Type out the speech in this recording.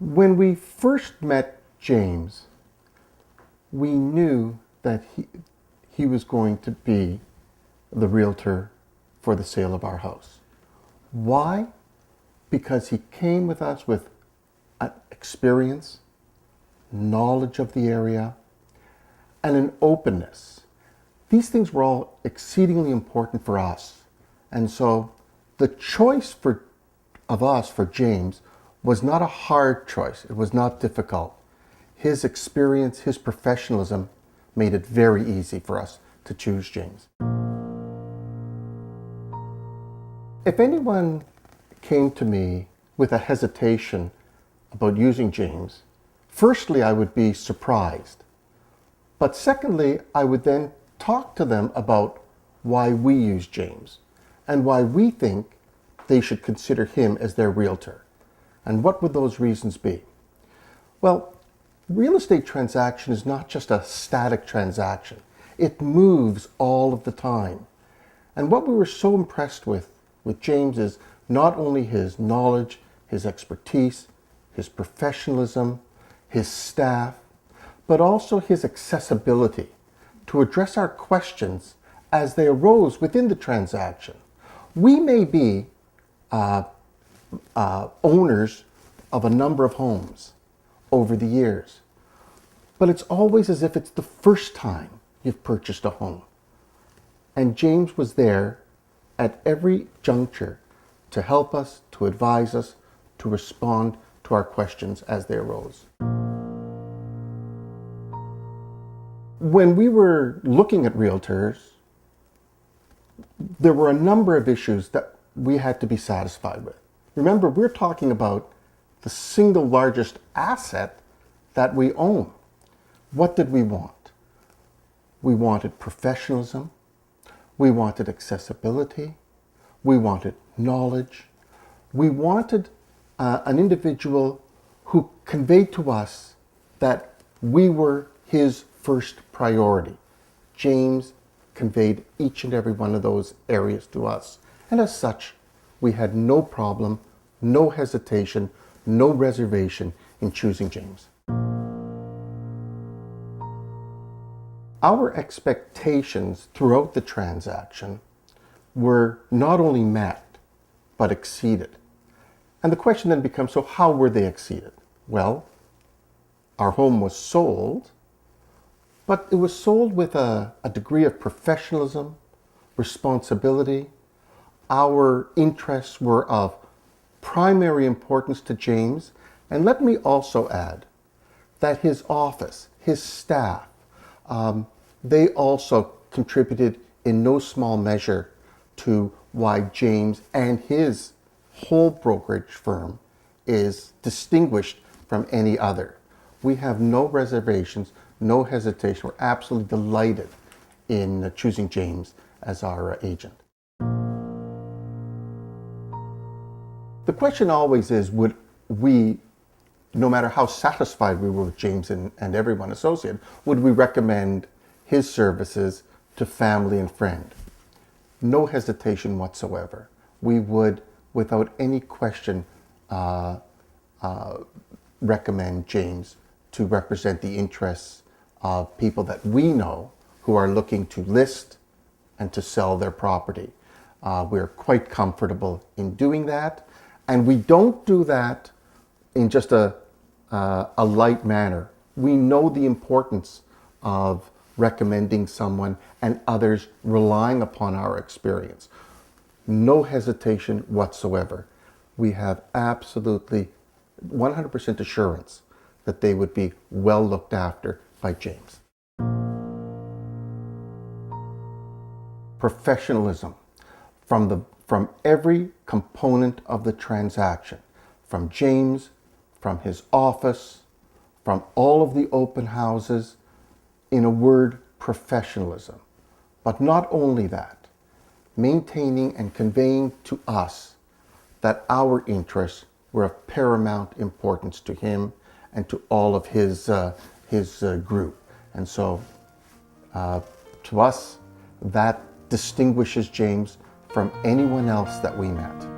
When we first met James, we knew that he was going to be the realtor for the sale of our house. Why? Because he came with us with experience, knowledge of the area, and an openness. These things were all exceedingly important for us. And so the choice of us for James was not a hard choice. It was not difficult. His experience, his professionalism made it very easy for us to choose James. If anyone came to me with a hesitation about using James, firstly, I would be surprised. But secondly, I would then talk to them about why we use James and why we think they should consider him as their realtor. And what would those reasons be? Well, real estate transaction is not just a static transaction. It moves all of the time. And what we were so impressed with James is not only his knowledge, his expertise, his professionalism, his staff, but also his accessibility to address our questions as they arose within the transaction. We may be owners of a number of homes over the years, but it's always as if it's the first time you've purchased a home. And James was there at every juncture to help us, to advise us, to respond to our questions as they arose. When we were looking at realtors, there were a number of issues that we had to be satisfied with. Remember, we're talking about the single largest asset that we own. What did we want? We wanted professionalism. We wanted accessibility. We wanted knowledge. We wanted an individual who conveyed to us that we were his first priority. James conveyed each and every one of those areas to us. And as such, we had no problem, no hesitation, no reservation in choosing James. Our expectations throughout the transaction were not only met, but exceeded. And the question then becomes, so how were they exceeded? Well, our home was sold, but it was sold with a degree of professionalism, responsibility. Our interests were of primary importance to James. And let me also add that his office, his staff, they also contributed in no small measure to why James and his whole brokerage firm is distinguished from any other. We have no reservations, no hesitation. We're absolutely delighted in choosing James as our agent. The question always is, would we, no matter how satisfied we were with James and everyone associated, would we recommend his services to family and friend? No hesitation whatsoever. We would, without any question, recommend James to represent the interests of people that we know who are looking to list and to sell their property. We're quite comfortable in doing that, and we don't do that in just a light manner. We know the importance of recommending someone and others relying upon our experience. No hesitation whatsoever. We have absolutely 100% assurance that they would be well looked after by James. Professionalism from every component of the transaction, from James, from his office, from all of the open houses. In a word, professionalism. But not only that, maintaining and conveying to us that our interests were of paramount importance to him and to all of his group. And so to us, that distinguishes James from anyone else that we met.